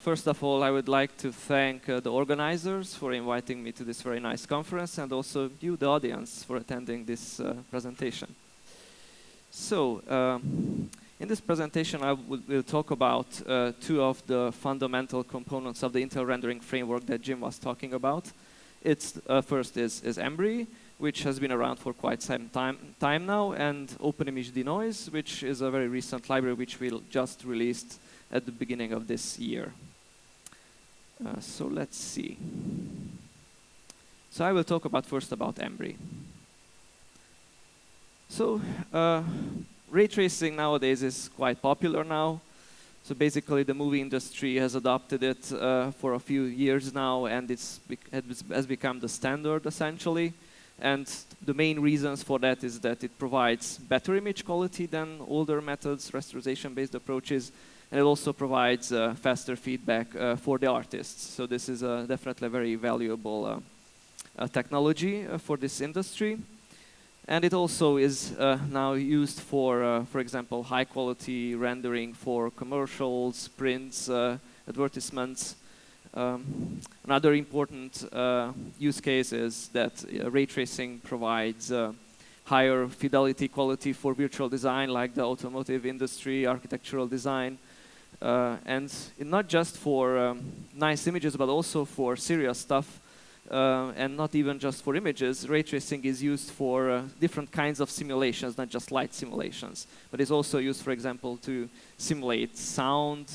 First of all, I would like to thank the organizers for inviting me to this very nice conference, and also you, the audience, for attending this presentation. So, in this presentation, I will talk about two of the fundamental components of the Intel rendering framework that Jim was talking about. First is Embree, which has been around for quite some time now, and OpenImage Denoise, which is a very recent library which we just released at the beginning of this year. So let's see. So I will talk first about Embree. So ray tracing nowadays is quite popular now. So basically the movie industry has adopted it for a few years now, and it has become the standard essentially. And the main reasons for that is that it provides better image quality than older methods, rasterization-based approaches, and it also provides faster feedback for the artists. So this is definitely a very valuable technology for this industry. And it also is now used for example, high-quality rendering for commercials, prints, advertisements. Another important use case is that ray tracing provides higher fidelity quality for virtual design, like the automotive industry, architectural design, and not just for nice images, but also for serious stuff, and not even just for images. Ray tracing is used for different kinds of simulations, not just light simulations, but it's also used, for example, to simulate sound,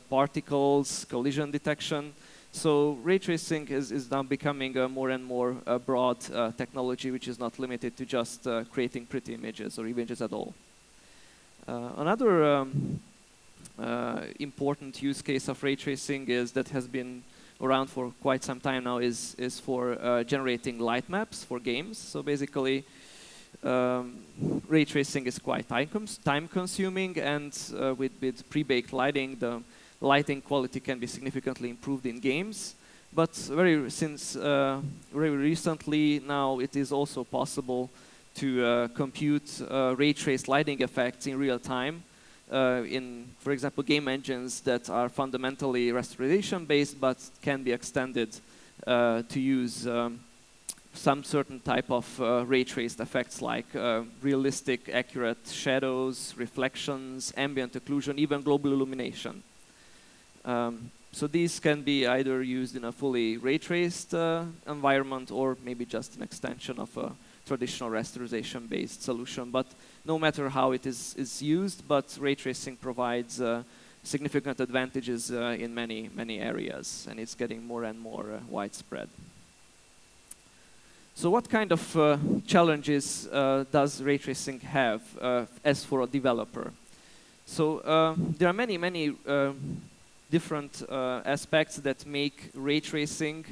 particles, collision detection. So ray tracing is now becoming a more and more broad technology, which is not limited to just creating pretty images or images at all. Another important use case of ray tracing that has been around for quite some time now is for generating light maps for games. So basically, ray tracing is quite time consuming, and with pre-baked lighting, the lighting quality can be significantly improved in games. But very recently now, it is also possible to compute ray trace lighting effects in real time in, for example, game engines that are fundamentally rasterization-based but can be extended to use some certain type of ray-traced effects like realistic, accurate shadows, reflections, ambient occlusion, even global illumination. So these can be either used in a fully ray-traced environment, or maybe just an extension of a traditional rasterization-based solution. But no matter how it is used, but ray tracing provides significant advantages in many areas, and it's getting more and more widespread. So what kind of challenges does ray tracing have as for a developer? So there are many different aspects that make ray tracing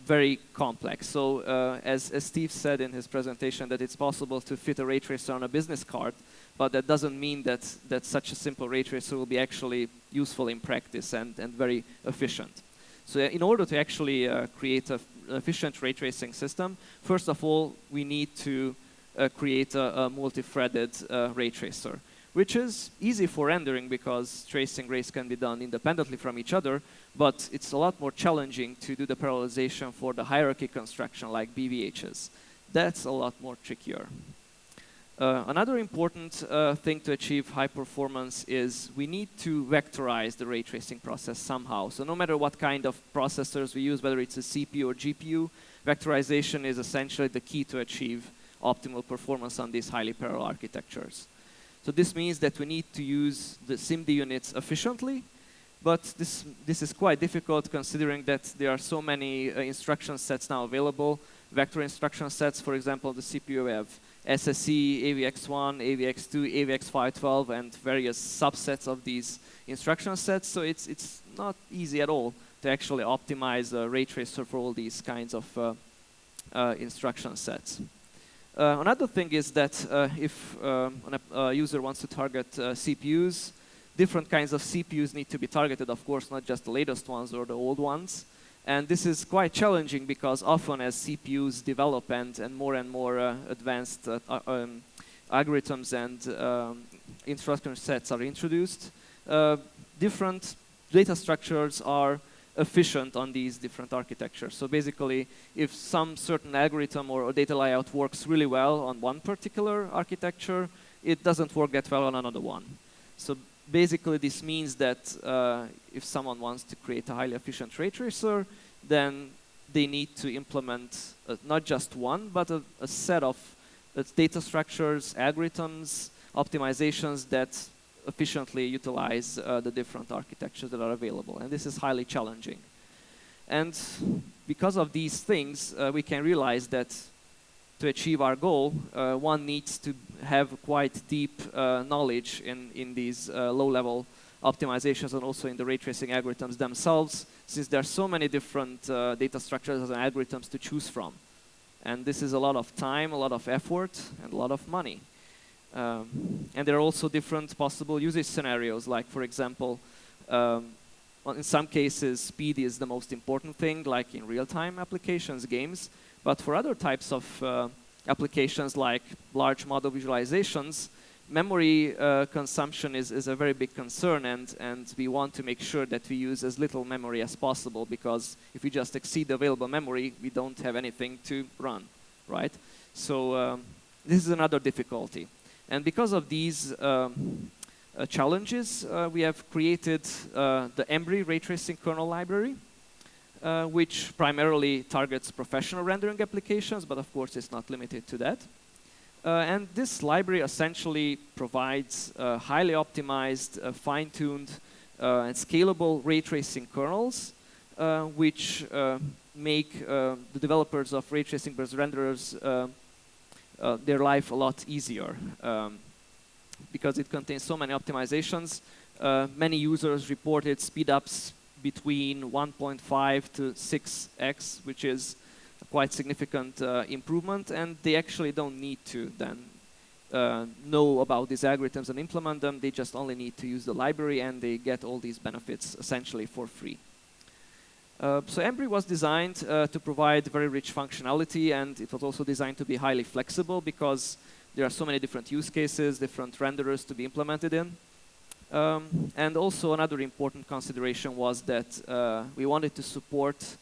very complex. So as Steve said in his presentation, that it's possible to fit a ray tracer on a business card, but that doesn't mean that such a simple ray tracer will be actually useful in practice and very efficient. So in order to actually create an efficient ray tracing system, first of all, we need to create a multi-threaded ray tracer, which is easy for rendering because tracing rays can be done independently from each other, but it's a lot more challenging to do the parallelization for the hierarchy construction like BVHs. That's a lot more trickier. Another important thing to achieve high performance is we need to vectorize the ray tracing process somehow. So no matter what kind of processors we use, whether it's a CPU or GPU, vectorization is essentially the key to achieve optimal performance on these highly parallel architectures. So this means that we need to use the SIMD units efficiently, but this is quite difficult considering that there are so many instruction sets now available. Vector instruction sets, for example, the CPU we have SSE, AVX1, AVX2, AVX512, and various subsets of these instruction sets. So it's not easy at all to actually optimize a ray tracer for all these kinds of instruction sets. Another thing is that if a user wants to target CPUs, different kinds of CPUs need to be targeted, of course, not just the latest ones or the old ones. And this is quite challenging because often as CPUs develop and more advanced algorithms and instruction sets are introduced, different data structures are efficient on these different architectures. So basically, if some certain algorithm or data layout works really well on one particular architecture, it doesn't work that well on another one. So basically, this means that if someone wants to create a highly efficient ray tracer, then they need to implement not just one, but a set of data structures, algorithms, optimizations that efficiently utilize the different architectures that are available. And this is highly challenging. And because of these things, we can realize that to achieve our goal, one needs to have quite deep knowledge in these low-level optimizations and also in the ray tracing algorithms themselves, since there are so many different data structures and algorithms to choose from. And this is a lot of time, a lot of effort, and a lot of money. And there are also different possible usage scenarios, like, for example, in some cases, speed is the most important thing, like in real-time applications, games. But for other types of applications, like large model visualizations, memory consumption is a very big concern, and we want to make sure that we use as little memory as possible, because if we just exceed the available memory, we don't have anything to run, right? So this is another difficulty. And because of these challenges, we have created the Embree ray tracing kernel library, which primarily targets professional rendering applications, but of course it's not limited to that. And this library essentially provides highly optimized, fine-tuned, and scalable ray tracing kernels, which make the developers of ray tracing-based renderers their life a lot easier. Because it contains so many optimizations, many users reported speed-ups between 1.5 to 6x, which is a quite significant improvement, and they actually don't need to then know about these algorithms and implement them. They just only need to use the library, and they get all these benefits essentially for free. So Embree was designed to provide very rich functionality, and it was also designed to be highly flexible, because there are so many different use cases, different renderers to be implemented in. And also another important consideration was that we wanted to support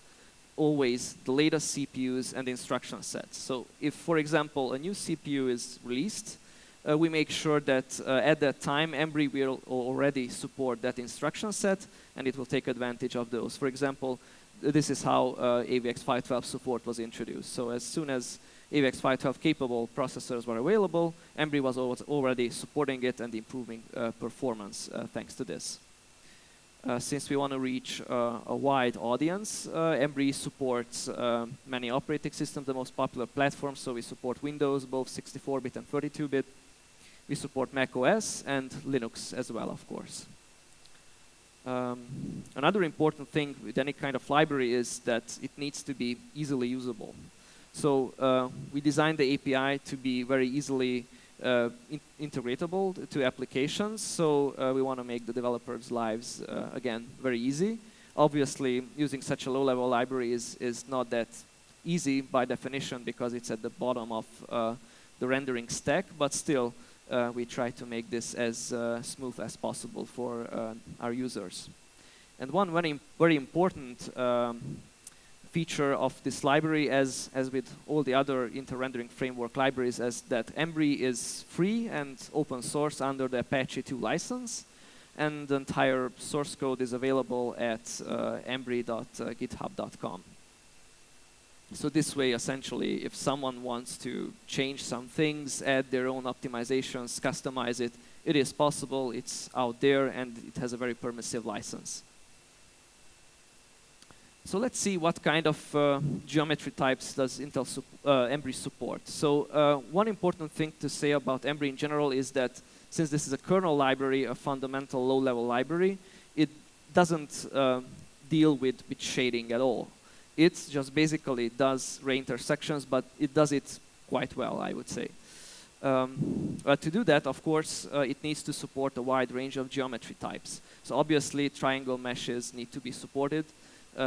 always the latest CPUs and instruction sets. So if, for example, a new CPU is released, we make sure that at that time, Embree will already support that instruction set, and it will take advantage of those. For example, this is how AVX512 support was introduced. So as soon as AVX512 capable processors were available, Embree was already supporting it and improving performance thanks to this. Since we want to reach a wide audience, Embree supports many operating systems, the most popular platforms. So we support Windows, both 64-bit and 32-bit. We support Mac OS and Linux as well, of course. Another important thing with any kind of library is that it needs to be easily usable. So we designed the API to be very easily integratable to applications. So we want to make the developers' lives, again, very easy. Obviously, using such a low-level library is not that easy by definition, because it's at the bottom of the rendering stack. But still, we try to make this as smooth as possible for our users. And one very important feature of this library, as with all the other inter-rendering framework libraries, is that Embree is free and open source under the Apache 2 license, and the entire source code is available at embree.github.com. So this way, essentially, if someone wants to change some things, add their own optimizations, customize it, it is possible, it's out there, and it has a very permissive license. So let's see what kind of geometry types does Embree support. So one important thing to say about Embree in general is that since this is a kernel library, a fundamental low-level library, it doesn't deal with shading at all. It just basically does ray intersections, but it does it quite well, I would say. But to do that, of course, it needs to support a wide range of geometry types. So obviously, triangle meshes need to be supported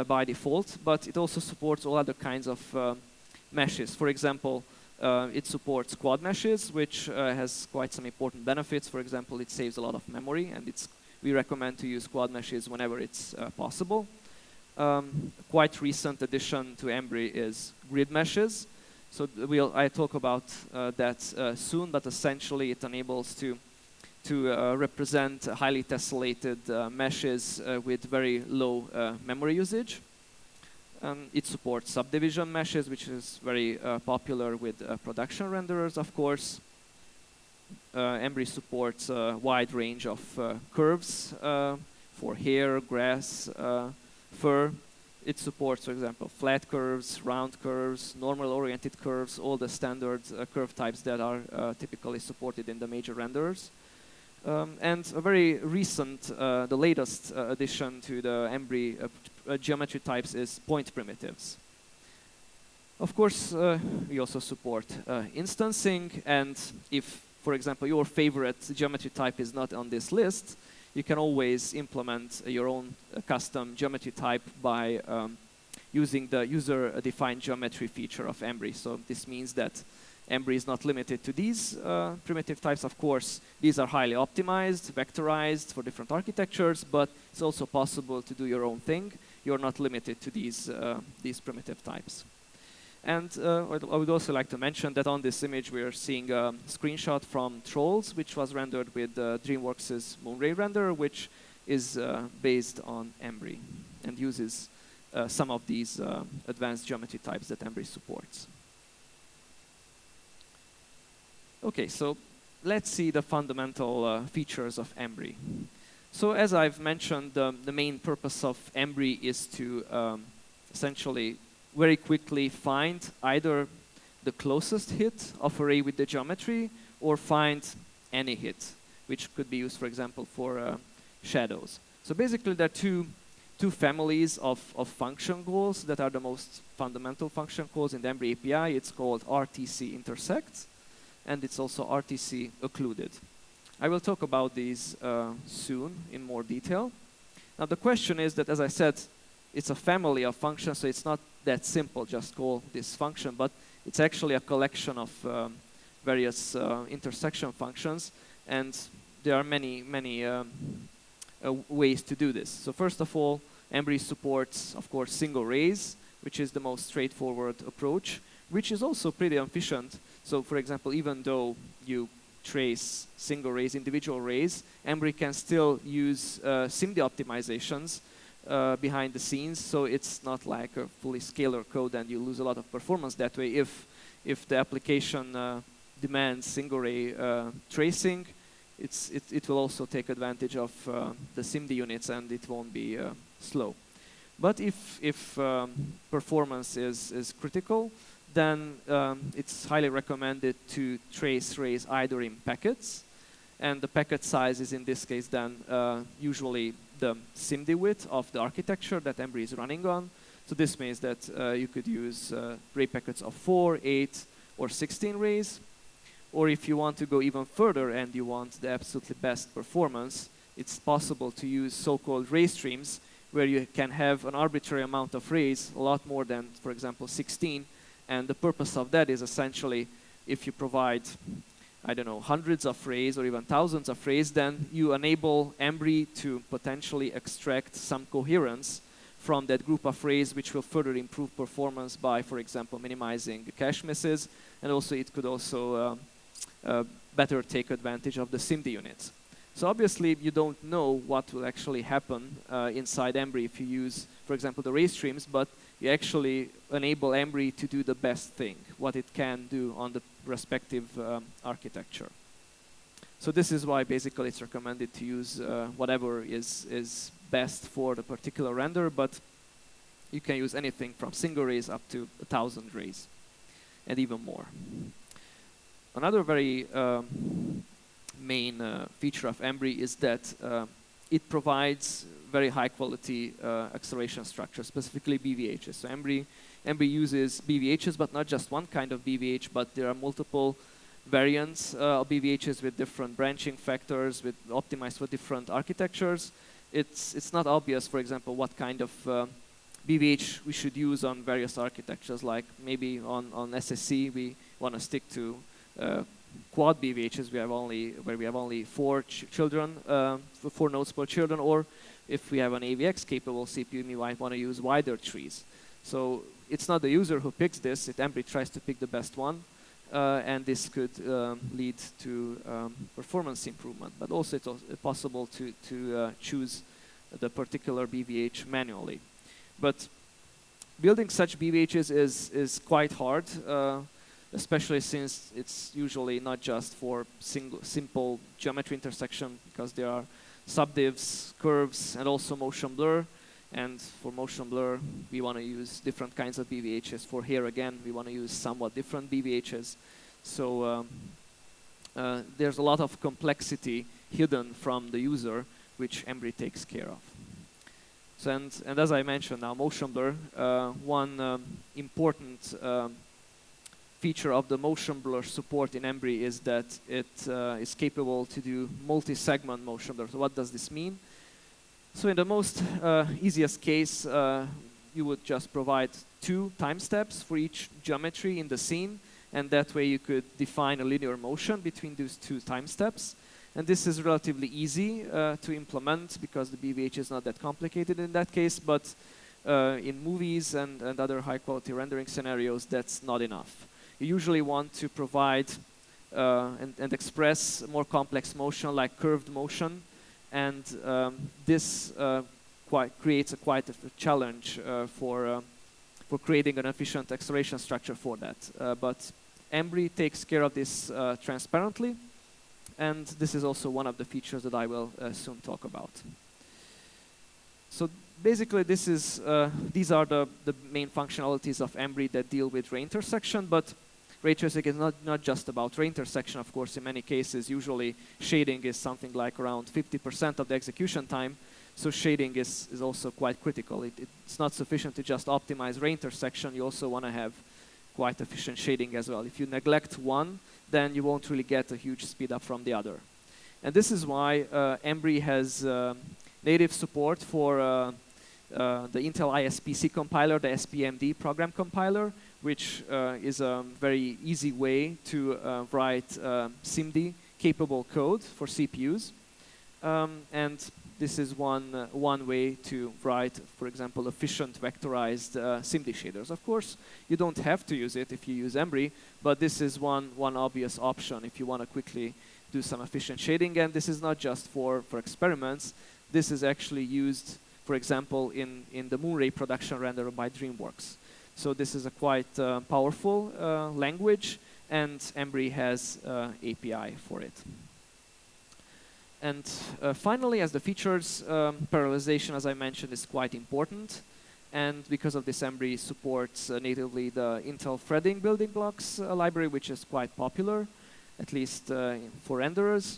by default, but it also supports all other kinds of meshes. For example, it supports quad meshes, which has quite some important benefits. For example, it saves a lot of memory, and it's we recommend to use quad meshes whenever it's possible. Quite recent addition to Embree is grid meshes. So I talk about that soon, but essentially it enables to represent highly tessellated meshes with very low memory usage. It supports subdivision meshes, which is very popular with production renderers, of course. Embree supports a wide range of curves for hair, grass, fur. It supports, for example, flat curves, round curves, normal-oriented curves, all the standard curve types that are typically supported in the major renderers. And a very recent, the latest addition to the Embree geometry types is point primitives. Of course, we also support instancing, and if, for example, your favorite geometry type is not on this list, you can always implement your own custom geometry type by using the user-defined geometry feature of Embree. So this means that Embree is not limited to these primitive types. Of course, these are highly optimized, vectorized for different architectures, but it's also possible to do your own thing. You're not limited to these primitive types. And I would also like to mention that on this image we are seeing a screenshot from Trolls, which was rendered with DreamWorks' Moonray renderer, which is based on Embree and uses some of these advanced geometry types that Embree supports. Okay, so let's see the fundamental features of Embree. So as I've mentioned, the main purpose of Embree is to essentially very quickly find either the closest hit of a ray with the geometry or find any hit, which could be used, for example, for shadows. So basically there are two families of function calls that are the most fundamental function calls in the Embree API. It's called RTC intersect, and it's also RTC occluded. I will talk about these soon in more detail. Now the question is that, as I said, it's a family of functions, so it's not that simple, just call this function, but it's actually a collection of various intersection functions, and there are many ways to do this. So first of all, Embree supports, of course, single rays, which is the most straightforward approach, which is also pretty efficient. So for example, even though you trace single rays, individual rays, Embree can still use SIMD optimizations behind the scenes, so it's not like a fully scalar code and you lose a lot of performance that way. If the application demands single ray tracing, it will also take advantage of the SIMD units and it won't be slow. But if performance is critical, then it's highly recommended to trace rays either in packets, and the packet size is in this case then usually the SIMD width of the architecture that Embree is running on. So this means that you could use ray packets of 4, 8, or 16 rays. Or if you want to go even further and you want the absolutely best performance, it's possible to use so-called ray streams, where you can have an arbitrary amount of rays, a lot more than, for example, 16. And the purpose of that is essentially, if you provide, I don't know, hundreds of rays or even thousands of rays, then you enable Embree to potentially extract some coherence from that group of rays, which will further improve performance by, for example, minimizing cache misses. And also it could also better take advantage of the SIMD units. So obviously you don't know what will actually happen inside Embree if you use, for example, the ray streams, but you actually enable Embree to do the best thing, what it can do on the respective architecture. So this is why basically it's recommended to use whatever is best for the particular render, but you can use anything from single rays up to 1,000 rays and even more. Another very main feature of Embree is that it provides very high quality acceleration structures, specifically BVHs. So Embree uses BVHs, but not just one kind of BVH, but there are multiple variants of BVHs with different branching factors, with optimized for different architectures. It's not obvious, for example, what kind of BVH we should use on various architectures, like maybe on SSC we want to stick to quad BVHs, where we have only 4 children, 4 nodes per children, or if we have an AVX capable CPU, we might want to use wider trees. So it's not the user who picks this, Embree tries to pick the best one, and this could lead to performance improvement. But also it's possible to choose the particular BVH manually. But building such BVHs is quite hard, especially since it's usually not just for simple geometry intersection, because there are subdivs, curves, and also motion blur. And for motion blur, we want to use different kinds of BVHs. For here again, we want to use somewhat different BVHs. So there's a lot of complexity hidden from the user, which Embree takes care of. So and as I mentioned now, motion blur, one important feature of the motion blur support in Embree is that it is capable to do multi-segment motion blur. So what does this mean? So in the most easiest case, you would just provide 2 time steps for each geometry in the scene, and that way you could define a linear motion between those 2 time steps. And this is relatively easy to implement because the BVH is not that complicated in that case, but in movies and other high-quality rendering scenarios, that's not enough. You usually want to provide and express more complex motion, like curved motion, and this creates quite a challenge for creating an efficient acceleration structure for that. But Embree takes care of this transparently, and this is also one of the features that I will soon talk about. So basically, these are the main functionalities of Embree that deal with ray intersection, but ray tracing is not just about ray intersection, of course. In many cases, usually shading is something like around 50% of the execution time, so shading is also quite critical. It's not sufficient to just optimize ray intersection, you also want to have quite efficient shading as well. If you neglect one, then you won't really get a huge speed up from the other. And this is why Embree has native support for the Intel ISPC compiler, the SPMD program compiler, which is a very easy way to write SIMD capable code for CPUs. And this is one way to write, for example, efficient vectorized SIMD shaders. Of course, you don't have to use it if you use Embree, but this is one obvious option if you want to quickly do some efficient shading. And this is not just for experiments. This is actually used, for example, in the Moonray production renderer by DreamWorks. So this is a quite powerful language, and Embree has API for it. And finally, as the features, parallelization, as I mentioned, is quite important. And because of this, Embree supports natively the Intel threading building blocks library, which is quite popular, at least for renderers.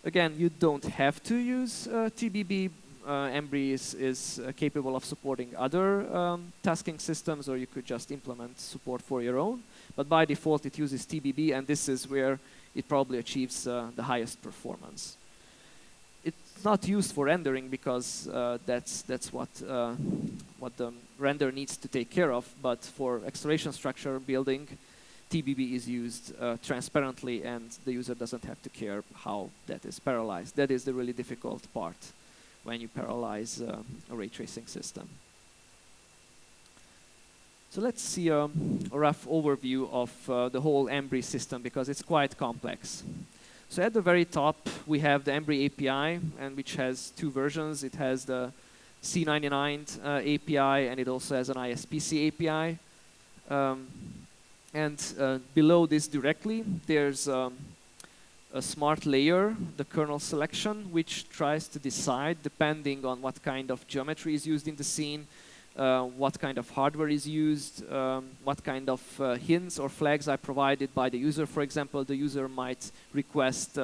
Again, you don't have to use TBB. Embree is capable of supporting other tasking systems, or you could just implement support for your own. But by default, it uses TBB, and this is where it probably achieves the highest performance. It's not used for rendering because that's what the render needs to take care of. But for acceleration structure building, TBB is used transparently, and the user doesn't have to care how that is parallelized. That is the really difficult part when you parallelize a ray tracing system. So let's see a rough overview of the whole Embree system, because it's quite complex. So at the very top, we have the Embree API, and which has 2 versions. It has the C99 API, and it also has an ISPC API. And below this directly, there's a smart layer, the kernel selection, which tries to decide, depending on what kind of geometry is used in the scene, what kind of hardware is used, what kind of hints or flags are provided by the user. For example, the user might request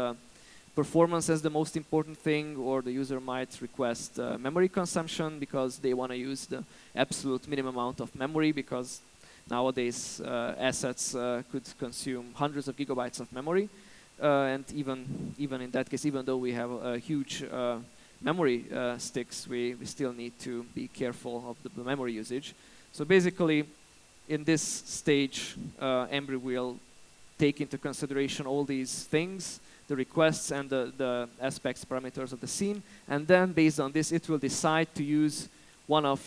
performance as the most important thing, or the user might request memory consumption because they want to use the absolute minimum amount of memory, because nowadays assets could consume hundreds of gigabytes of memory. And even in that case, even though we have a huge memory sticks, we still need to be careful of the memory usage. So basically, in this stage, Embree will take into consideration all these things, the requests and the aspects parameters of the scene, and then based on this it will decide to use one of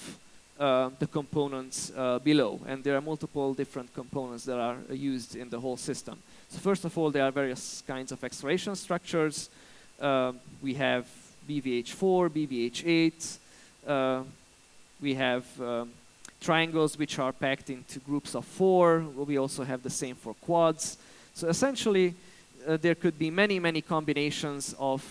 the components below. And there are multiple different components that are used in the whole system. So first of all, there are various kinds of acceleration structures. We have BVH4, BVH8. We have triangles which are packed into groups of 4. We also have the same for quads. So essentially, there could be many, many combinations of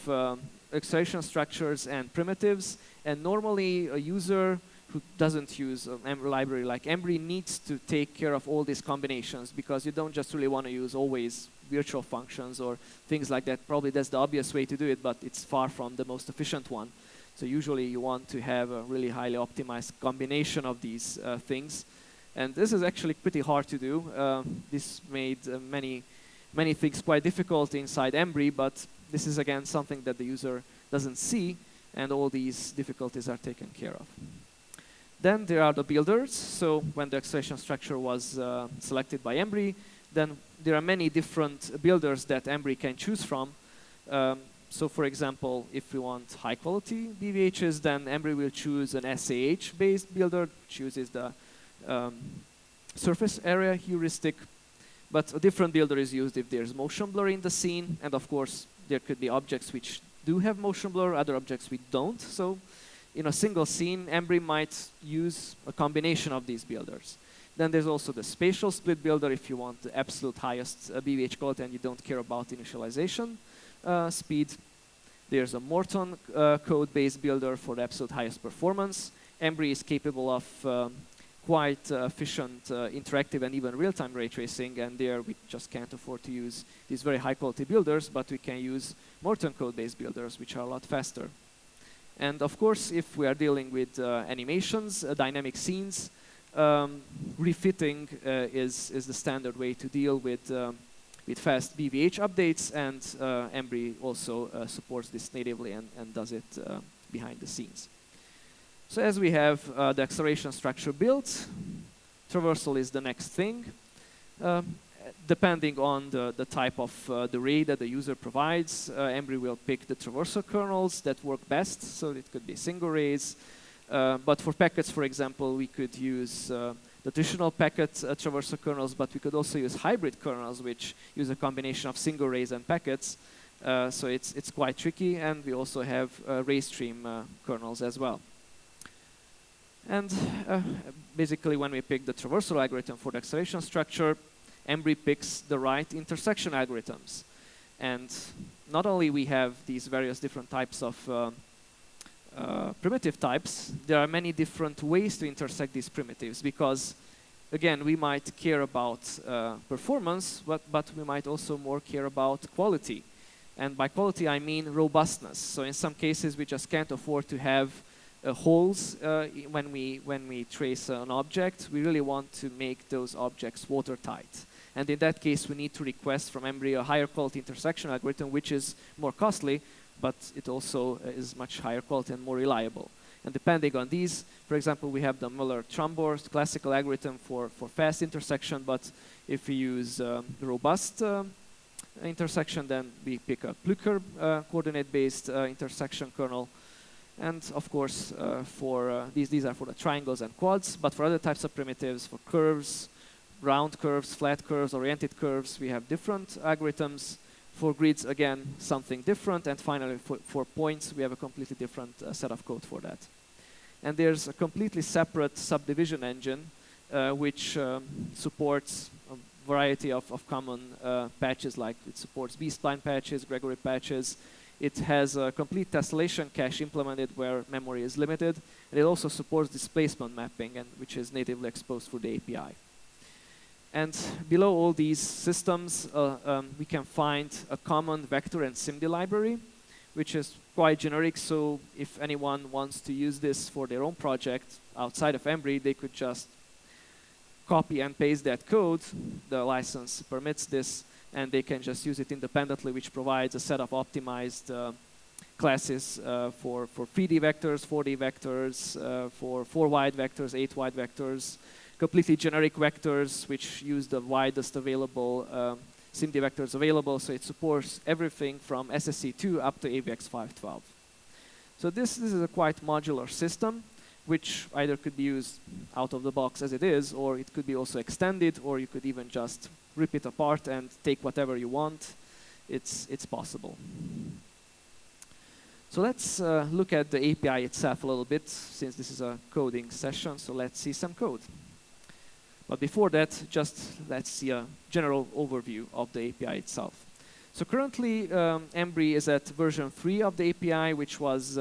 acceleration structures and primitives. And normally, a user who doesn't use an library like Embree needs to take care of all these combinations, because you don't just really want to use always virtual functions or things like that. Probably that's the obvious way to do it, but it's far from the most efficient one. So usually you want to have a really highly optimized combination of these things. And this is actually pretty hard to do. This made many things quite difficult inside Embree, but this is again something that the user doesn't see, and all these difficulties are taken care of. Then there are the builders. So when the acceleration structure was selected by Embree, then there are many different builders that Embree can choose from. So for example, if we want high quality BVHs, then Embree will choose an SAH based builder, chooses the surface area heuristic. But a different builder is used if there's motion blur in the scene. And of course, there could be objects which do have motion blur, other objects which don't. So in a single scene, Embree might use a combination of these builders. Then there's also the spatial split builder if you want the absolute highest BVH quality and you don't care about initialization speed. There's a Morton code-based builder for the absolute highest performance. Embree is capable of quite efficient interactive and even real-time ray tracing, and there we just can't afford to use these very high-quality builders, but we can use Morton code-based builders, which are a lot faster. And of course, if we are dealing with animations, dynamic scenes, refitting is the standard way to deal with fast BVH updates, and Embree also supports this natively and does it behind the scenes. So as we have the acceleration structure built, traversal is the next thing. Depending on the type of the ray that the user provides, Embree will pick the traversal kernels that work best. So it could be single rays. But for packets, for example, we could use the traditional packet traversal kernels, but we could also use hybrid kernels, which use a combination of single rays and packets. So it's quite tricky. And we also have ray stream kernels as well. And basically, when we pick the traversal algorithm for the acceleration structure, Embree picks the right intersection algorithms. And not only we have these various different types of primitive types, there are many different ways to intersect these primitives, because again, we might care about performance, but we might also more care about quality. And by quality, I mean robustness. So in some cases, we just can't afford to have holes when we trace an object. We really want to make those objects watertight. And in that case, we need to request from Embree a higher quality intersection algorithm, which is more costly, but it also is much higher quality and more reliable. And depending on these, for example, we have the Muller-Trombor classical algorithm for fast intersection, but if we use robust intersection, then we pick a Plücker coordinate-based intersection kernel. And of course, these are for the triangles and quads, but for other types of primitives, for curves, round curves, flat curves, oriented curves, we have different algorithms. For grids, again, something different. And finally, for points, we have a completely different set of code for that. And there's a completely separate subdivision engine, which supports a variety of common patches, like it supports B-spline patches, Gregory patches. It has a complete tessellation cache implemented where memory is limited. And it also supports displacement mapping, which is natively exposed through the API. And below all these systems, we can find a common vector and SIMD library, which is quite generic. So if anyone wants to use this for their own project outside of Embree, they could just copy and paste that code. The license permits this, and they can just use it independently, which provides a set of optimized classes for 3D vectors, 4D vectors, for 4 wide vectors, 8 wide vectors, completely generic vectors which use the widest available SIMD vectors available, so it supports everything from SSC2 up to AVX512. So this is a quite modular system, which either could be used out of the box as it is, or it could be also extended, or you could even just rip it apart and take whatever you want. It's possible. So let's look at the API itself a little bit, since this is a coding session, so let's see some code. But before that, just let's see a general overview of the API itself. So currently, Embree is at version 3 of the API, which was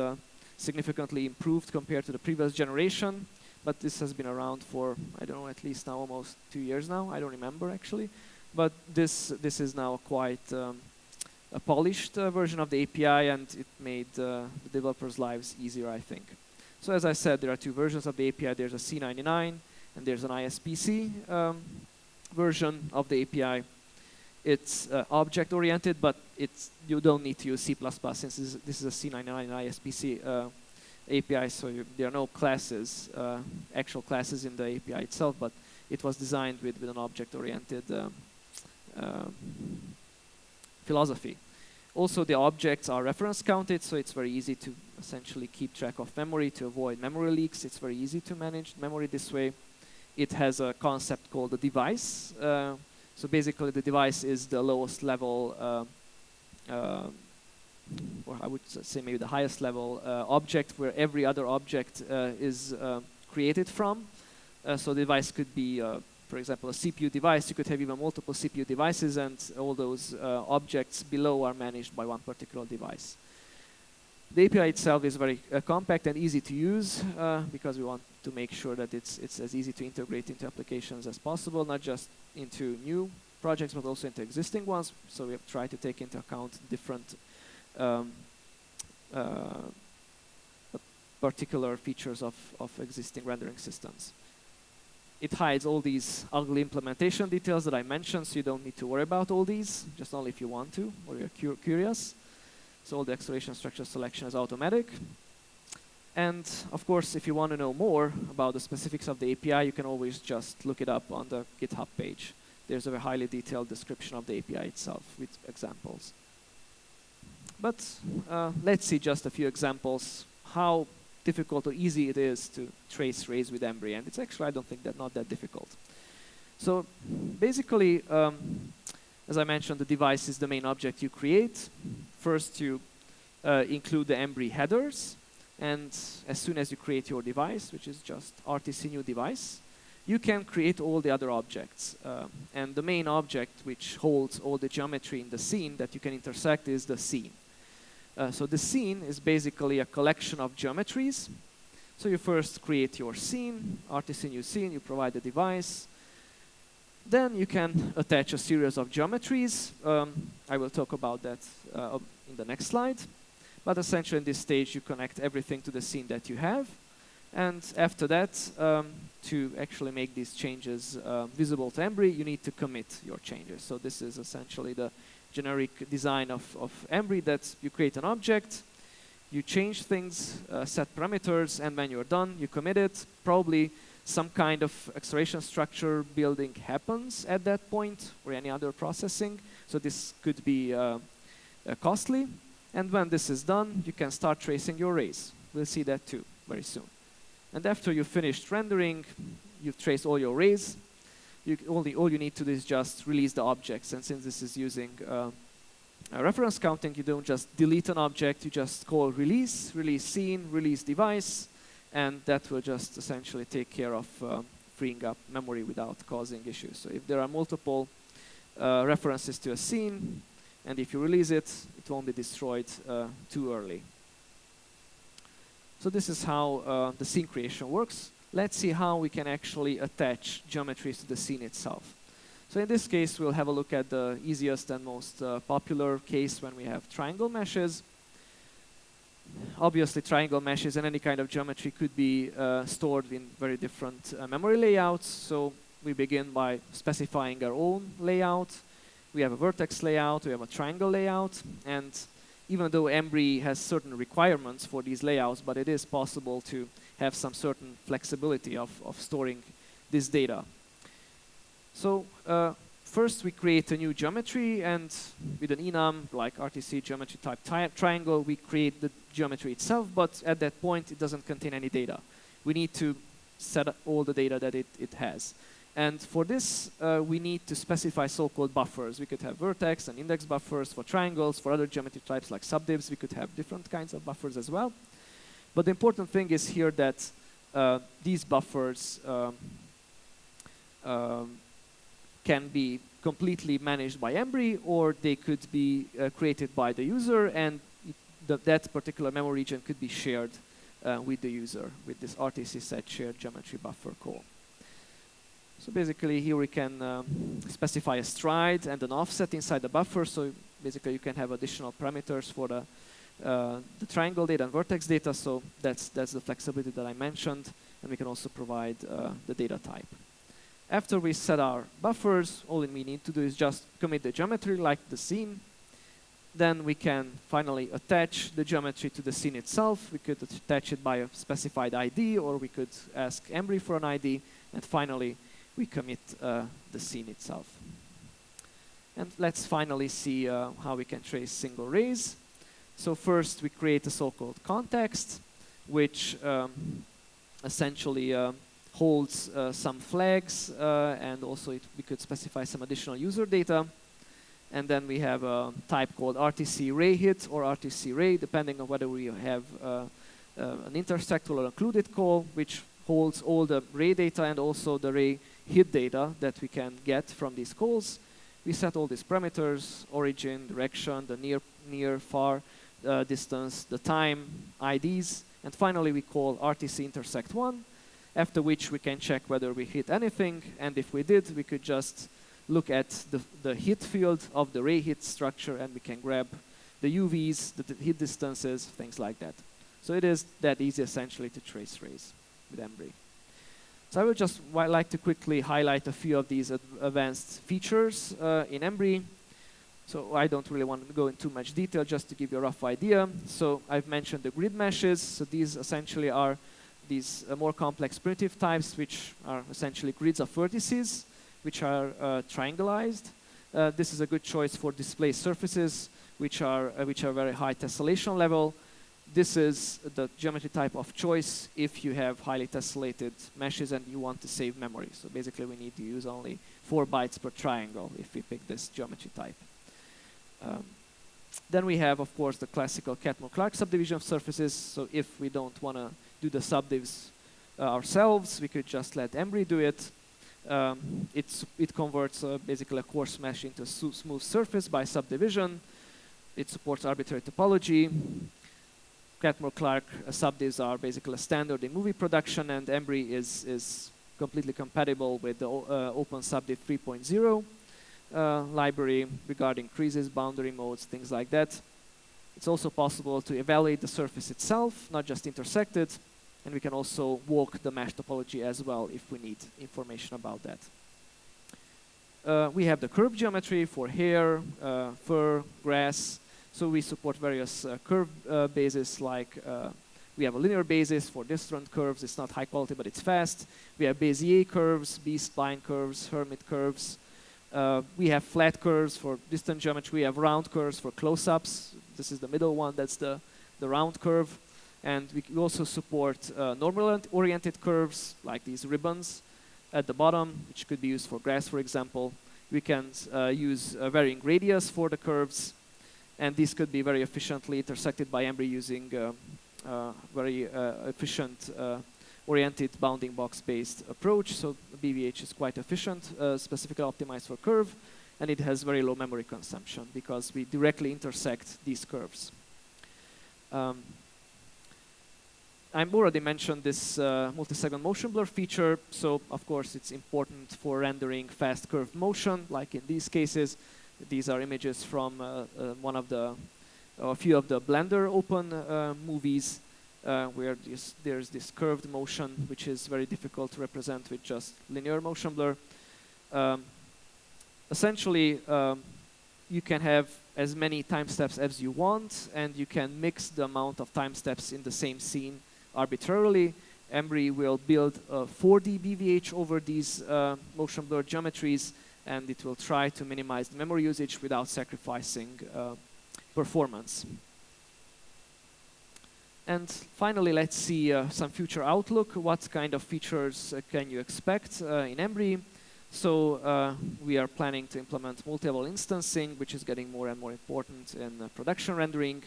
significantly improved compared to the previous generation. But this has been around for, I don't know, at least now almost 2 years now. I don't remember, actually. But this is now quite a polished version of the API, and it made the developers' lives easier, I think. So as I said, there are 2 versions of the API. There's a C99, and there's an ISPC version of the API. It's object-oriented, but you don't need to use C++, since this is a C99 ISPC API, so there are no classes, actual classes in the API itself, but it was designed with an object-oriented philosophy. Also, the objects are reference counted, so it's very easy to essentially keep track of memory to avoid memory leaks. It's very easy to manage memory this way. It has a concept called the device. So basically, the device is the lowest level, or I would say maybe the highest level object where every other object is created from. So the device could be, for example, a CPU device. You could have even multiple CPU devices, and all those objects below are managed by one particular device. The API itself is very compact and easy to use because we want to make sure that it's as easy to integrate into applications as possible, not just into new projects, but also into existing ones. So we have tried to take into account different particular features of existing rendering systems. It hides all these ugly implementation details that I mentioned, so you don't need to worry about all these, just only if you want to, or you're curious. So all the acceleration structure selection is automatic. And of course, if you want to know more about the specifics of the API, you can always just look it up on the GitHub page. There's a very highly detailed description of the API itself with examples. But let's see just a few examples how difficult or easy it is to trace rays with Embree. And it's actually, I don't think, not that difficult. So basically, as I mentioned, the device is the main object you create. First, you include the Embree headers. And as soon as you create your device, which is just RTC new device, you can create all the other objects. And the main object which holds all the geometry in the scene that you can intersect is the scene. So the scene is basically a collection of geometries. So you first create your scene, RTC new scene, you provide the device. Then you can attach a series of geometries. I will talk about that in the next slide. But essentially in this stage you connect everything to the scene that you have. And after that, to actually make these changes visible to Embree, you need to commit your changes. So this is essentially the generic design of Embree, that you create an object, you change things, set parameters, and when you're done, you commit it. Probably some kind of acceleration structure building happens at that point, or any other processing. So this could be costly. And when this is done, you can start tracing your rays. We'll see that too very soon. And after you've finished rendering, you've traced all your rays. All you need to do is just release the objects. And since this is using reference counting, you don't just delete an object, you just call release, release scene, release device, and that will just essentially take care of freeing up memory without causing issues. So if there are multiple references to a scene, and if you release it, it won't be destroyed too early. So this is how the scene creation works. Let's see how we can actually attach geometries to the scene itself. So in this case, we'll have a look at the easiest and most popular case when we have triangle meshes. Obviously, triangle meshes and any kind of geometry could be stored in very different memory layouts. So we begin by specifying our own layout. We have a vertex layout, we have a triangle layout, and even though Embree has certain requirements for these layouts, but it is possible to have some certain flexibility of storing this data. So first we create a new geometry, and with an enum, like RTC geometry type triangle, we create the geometry itself, but at that point, it doesn't contain any data. We need to set up all the data that it has. And for this, we need to specify so-called buffers. We could have vertex and index buffers for triangles. For other geometry types like subdivs, we could have different kinds of buffers as well. But the important thing is here that these buffers can be completely managed by Embree, or they could be created by the user, and that particular memory region could be shared with the user with this RTC set shared geometry buffer call. So basically here we can specify a stride and an offset inside the buffer. So basically you can have additional parameters for the triangle data and vertex data. So that's the flexibility that I mentioned. And we can also provide the data type. After we set our buffers, all we need to do is just commit the geometry like the scene. Then we can finally attach the geometry to the scene itself. We could attach it by a specified ID, or we could ask Embree for an ID. And finally, we commit the scene itself. And let's finally see how we can trace single rays. So first, we create a so-called context, which essentially holds some flags, and also we could specify some additional user data. And then we have a type called RTC ray hit or RTC ray, depending on whether we have an intersect or included call, which holds all the ray data and also the ray hit data that we can get from these calls. We set all these parameters: origin, direction, the near, far distance, the time, IDs, and finally we call RTC intersect 1, after which we can check whether we hit anything, and if we did, we could just look at the hit field of the ray hit structure, and we can grab the UVs, the hit distances, things like that. So it is that easy essentially to trace rays with Embree. So I would just like to quickly highlight a few of these advanced features in Embree. So I don't really want to go into too much detail, just to give you a rough idea. So I've mentioned the grid meshes. So these essentially are these more complex primitive types, which are essentially grids of vertices, which are triangulized. This is a good choice for displaced surfaces, which are very high tessellation level. This is the geometry type of choice if you have highly tessellated meshes and you want to save memory. So basically we need to use only 4 bytes per triangle if we pick this geometry type. Then we have, of course, the classical Catmull-Clark subdivision of surfaces. So if we don't want to do the subdivs ourselves, we could just let Embree do it. It converts basically a coarse mesh into a smooth surface by subdivision. It supports arbitrary topology. Catmull-Clark subdivs are basically a standard in movie production, and Embree is completely compatible with the Open Subdiv 3.0 library regarding creases, boundary modes, things like that. It's also possible to evaluate the surface itself, not just intersect it, and we can also walk the mesh topology as well if we need information about that. We have the curve geometry for hair, fur, grass. So we support various curve bases, like we have a linear basis for distant curves. It's not high quality, but it's fast. We have Bezier curves, B-spline curves, Hermit curves. We have flat curves for distant geometry. We have round curves for close-ups. This is the middle one. That's the round curve. And we also support normal-oriented curves, like these ribbons at the bottom, which could be used for grass, for example. We can use varying radius for the curves. And these could be very efficiently intersected by Embree using very efficient oriented bounding box-based approach. So BVH is quite efficient, specifically optimized for curve, and it has very low memory consumption because we directly intersect these curves. I've already mentioned this multi-segment motion blur feature. So of course it's important for rendering fast curved motion, like in these cases. These are images from a few of the Blender open movies, where there's this curved motion, which is very difficult to represent with just linear motion blur. Essentially, you can have as many time steps as you want, and you can mix the amount of time steps in the same scene arbitrarily. Embree will build a 4D BVH over these motion blur geometries, and it will try to minimize the memory usage without sacrificing performance. And finally, let's see some future outlook. What kind of features can you expect in Embree? So we are planning to implement multi-level instancing, which is getting more and more important in production rendering.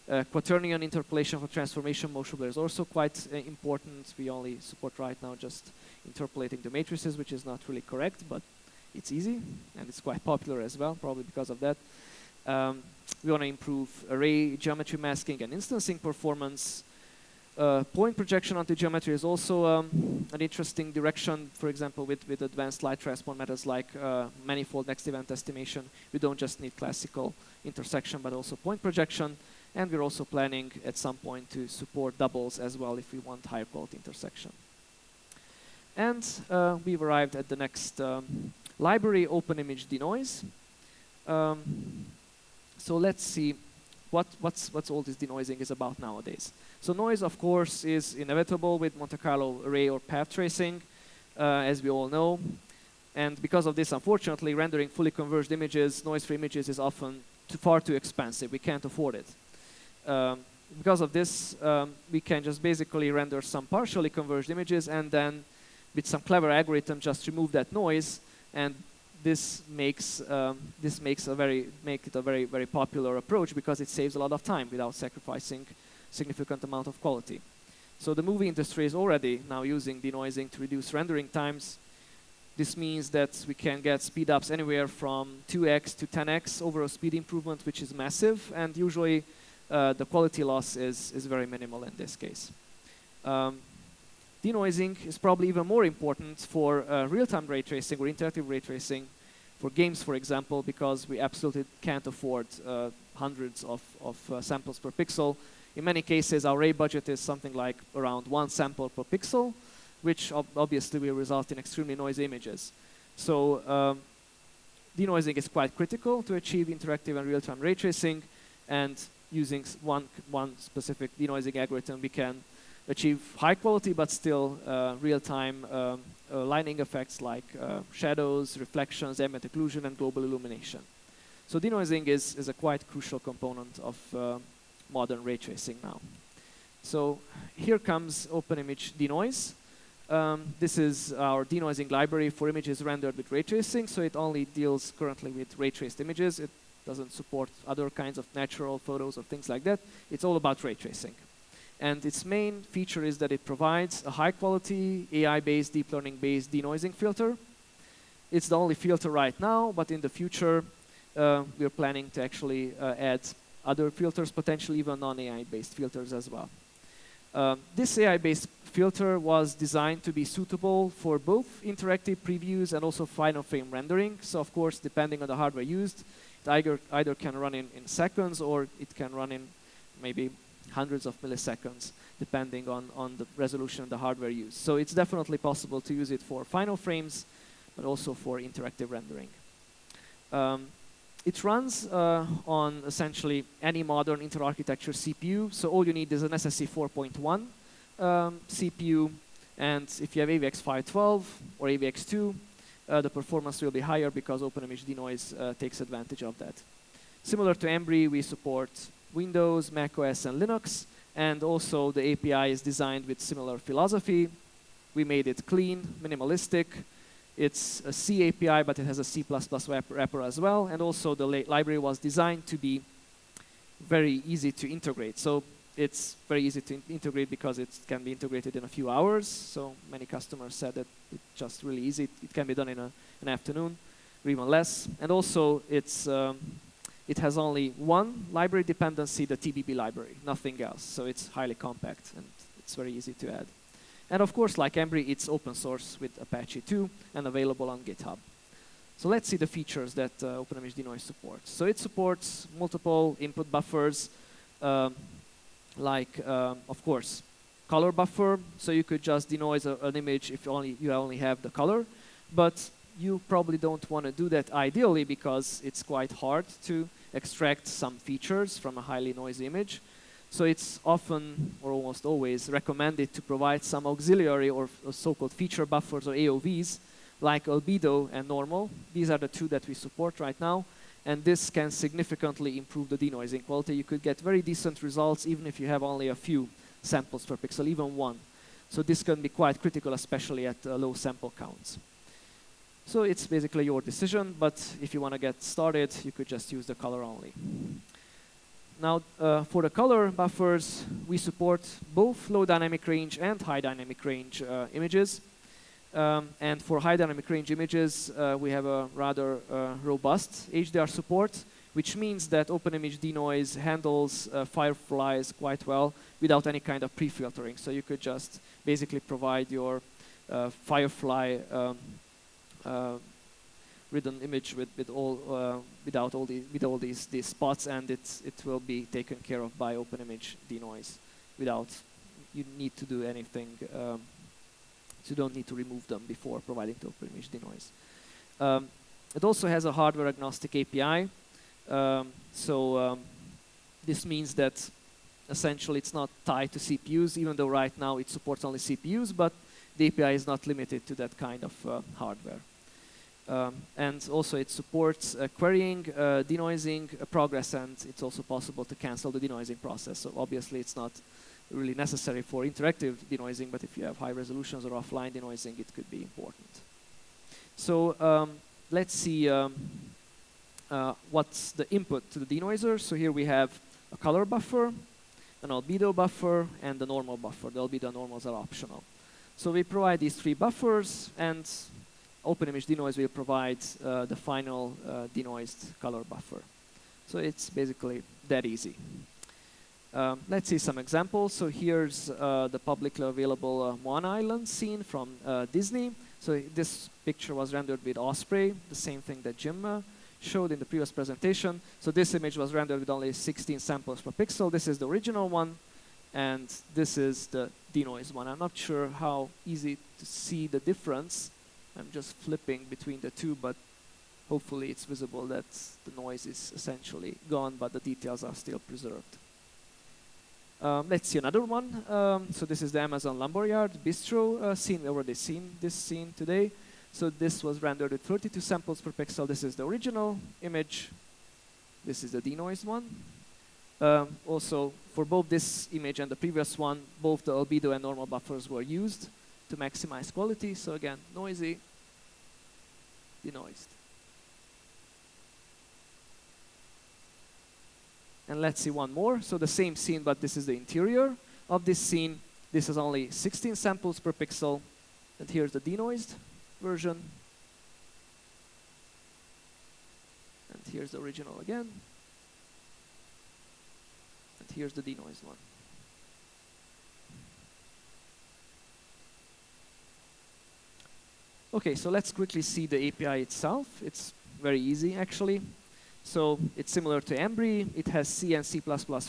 Quaternion interpolation for transformation motion is also quite important. We only support right now just interpolating the matrices, which is not really correct, but it's easy, and it's quite popular as well, probably because of that. We want to improve array geometry masking and instancing performance. Point projection onto geometry is also an interesting direction. For example, with advanced light transport methods like manifold next event estimation, we don't just need classical intersection, but also point projection. And we're also planning at some point to support doubles as well if we want higher quality intersection. And we've arrived at the next library, OpenImage Denoise. So let's see what's all this denoising is about nowadays. So noise, of course, is inevitable with Monte Carlo array or path tracing, as we all know. And because of this, unfortunately, rendering fully converged images, noise-free images is often far too expensive. We can't afford it. Because of this, we can just basically render some partially converged images and then with some clever algorithm just remove that noise, and this makes it a very popular approach because it saves a lot of time without sacrificing significant amount of quality. So the movie industry is already now using denoising to reduce rendering times. This means that we can get speed ups anywhere from 2x to 10x overall speed improvement, which is massive, and usually the quality loss is very minimal in this case. Denoising is probably even more important for real-time ray tracing or interactive ray tracing for games, for example, because we absolutely can't afford hundreds of samples per pixel. In many cases, our ray budget is something like around 1 sample per pixel, which obviously will result in extremely noisy images. So denoising is quite critical to achieve interactive and real-time ray tracing, and using one specific denoising algorithm, we can achieve high quality but still real-time lining effects like shadows, reflections, ambient occlusion, and global illumination. So denoising is a quite crucial component of modern ray tracing now. So here comes OpenImage Denoise. This is our denoising library for images rendered with ray tracing, so it only deals currently with ray traced images. It doesn't support other kinds of natural photos or things like that. It's all about ray tracing. And its main feature is that it provides a high-quality, AI-based, deep learning-based denoising filter. It's the only filter right now, but in the future, we're planning to actually add other filters, potentially even non-AI-based filters as well. This AI-based filter was designed to be suitable for both interactive previews and also final frame rendering. So, of course, depending on the hardware used, it either can run in seconds or it can run in maybe hundreds of milliseconds, depending on the resolution of the hardware used. So it's definitely possible to use it for final frames, but also for interactive rendering. It runs on essentially any modern inter-architecture CPU. So all you need is an SSE 4.1 CPU, and if you have AVX512 or AVX2, the performance will be higher because OpenImage Denoise takes advantage of that. Similar to Embree, we support Windows, macOS, and Linux, and also the API is designed with similar philosophy. We made it clean, minimalistic. It's a C API, but it has a C++ wrapper as well, and also the library was designed to be very easy to integrate. So it's very easy to integrate because it can be integrated in a few hours. So many customers said that it's just really easy. It can be done in an afternoon or even less. And also it has only one library dependency, the TBB library, nothing else. So it's highly compact and it's very easy to add. And of course, like Embree, it's open source with Apache 2 and available on GitHub. So let's see the features that OpenImage Denoise supports. So it supports multiple input buffers, like, of course, color buffer. So you could just denoise an image if you only have the color. But you probably don't want to do that ideally because it's quite hard to extract some features from a highly noisy image. So it's often, or almost always, recommended to provide some auxiliary or so-called feature buffers or AOVs, like albedo and normal. These are the two that we support right now. And this can significantly improve the denoising quality. You could get very decent results even if you have only a few samples per pixel, even one. So this can be quite critical, especially at low sample counts. So it's basically your decision, but if you want to get started, you could just use the color only. Now, for the color buffers, we support both low dynamic range and high dynamic range images. And for high dynamic range images, we have a rather robust HDR support, which means that OpenImage Denoise handles fireflies quite well without any kind of pre-filtering. So you could just basically provide your firefly written image with all these spots, and it will be taken care of by OpenImage Denoise without you need to do anything. You don't need to remove them before providing to OpenImage Denoise. It also has a hardware agnostic API. This means that essentially it's not tied to CPUs, even though right now it supports only CPUs, but the API is not limited to that kind of hardware. And also it supports querying, denoising, progress, and it's also possible to cancel the denoising process. So obviously it's not really necessary for interactive denoising, but if you have high resolutions or offline denoising, it could be important. So let's see what's the input to the denoiser. So here we have a color buffer, an albedo buffer, and the normal buffer. The albedo and normals are optional. So we provide these three buffers, and OpenImage Denoise will provide the final denoised color buffer. So it's basically that easy. Let's see some examples. So here's the publicly available Moana Island scene from Disney. So this picture was rendered with Osprey, the same thing that Jim showed in the previous presentation. So this image was rendered with only 16 samples per pixel. This is the original one, and this is the denoise one. I'm not sure how easy to see the difference. I'm just flipping between the two, but hopefully it's visible that the noise is essentially gone, but the details are still preserved. Let's see another one. So this is the Amazon Lumberyard Bistro scene. We've already seen this scene today. So this was rendered with 32 samples per pixel. This is the original image. This is the denoised one. Also, for both this image and the previous one, both the albedo and normal buffers were used to maximize quality. So again, noisy, denoised. And let's see one more. So the same scene, but this is the interior of this scene. This is only 16 samples per pixel. And here's the denoised version. And here's the original again. And here's the denoised one. Okay, so let's quickly see the API itself. It's very easy, actually. So it's similar to Embree. It has C and C++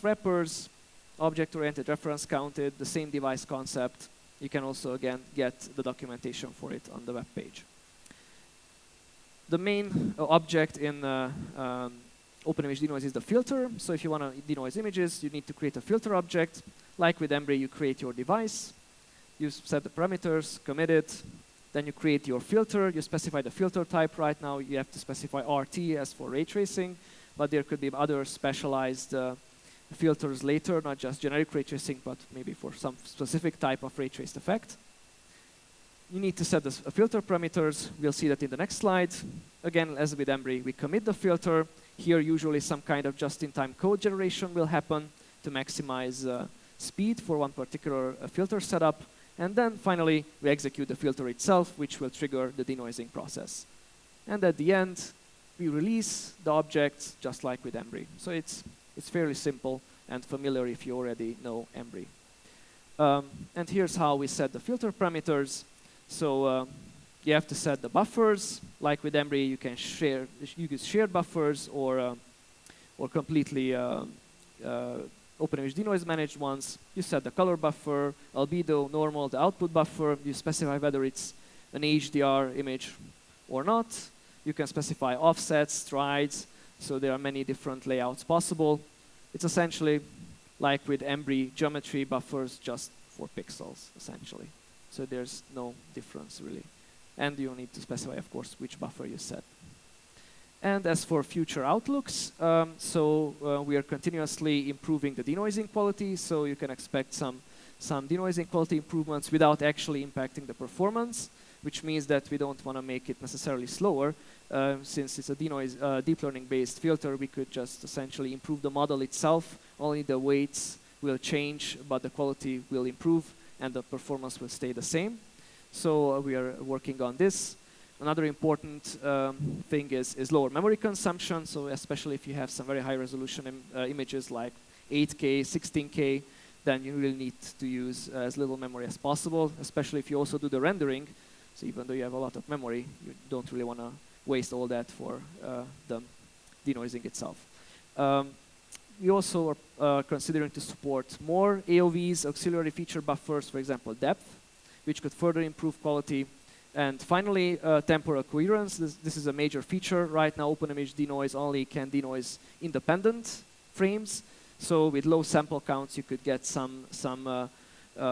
wrappers, object-oriented reference counted, the same device concept. You can also, again, get the documentation for it on the web page. The main object in OpenImage Denoise is the filter. So if you want to denoise images, you need to create a filter object. Like with Embree, you create your device. You set the parameters, commit it. Then you create your filter. You specify the filter type. Right now, you have to specify RT as for ray tracing. But there could be other specialized filters later, not just generic ray tracing, but maybe for some specific type of ray traced effect. You need to set the filter parameters. We'll see that in the next slide. Again, as with Embree, we commit the filter. Here, usually some kind of just-in-time code generation will happen to maximize speed for one particular filter setup. And then finally, we execute the filter itself, which will trigger the denoising process. And at the end, we release the object just like with Embree. So it's fairly simple and familiar if you already know Embree. And here's how we set the filter parameters. So you have to set the buffers. Like with Embree, you can use shared buffers or completely OpenImage Denoise managed ones. You set the color buffer, albedo, normal, the output buffer. You specify whether it's an HDR image or not. You can specify offsets, strides. So there are many different layouts possible. It's essentially like with Embree geometry buffers, just for pixels, essentially. So there's no difference really And you need to specify, of course, which buffer you set. And as for future outlooks, we are continuously improving the denoising quality, so you can expect some denoising quality improvements without actually impacting the performance, which means that we don't want to make it necessarily slower. Since it's a deep learning based filter, we could just essentially improve the model itself. Only the weights will change, but the quality will improve and the performance will stay the same. So we are working on this. Another important thing is lower memory consumption. So especially if you have some very high resolution images like 8K, 16K, then you really need to use as little memory as possible, especially if you also do the rendering. So even though you have a lot of memory, you don't really want to waste all that for the denoising itself. We also are considering to support more AOVs, auxiliary feature buffers, for example, depth, which could further improve quality. And finally, temporal coherence. This is a major feature. Right now, OpenImage denoise only can denoise independent frames. So with low sample counts, you could get some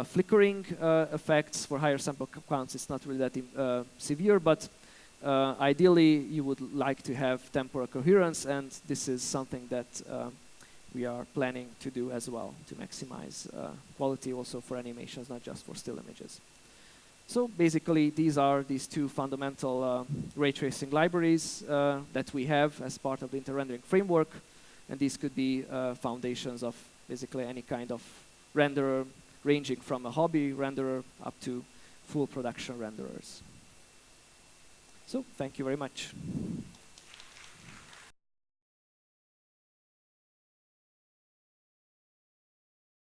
flickering effects. For higher sample counts, it's not really that severe, but ideally, you would like to have temporal coherence, and this is something that we are planning to do as well to maximize quality also for animations, not just for still images. So basically, these are these two fundamental ray tracing libraries that we have as part of the inter-rendering framework, and these could be foundations of basically any kind of renderer, ranging from a hobby renderer up to full production renderers. So thank you very much.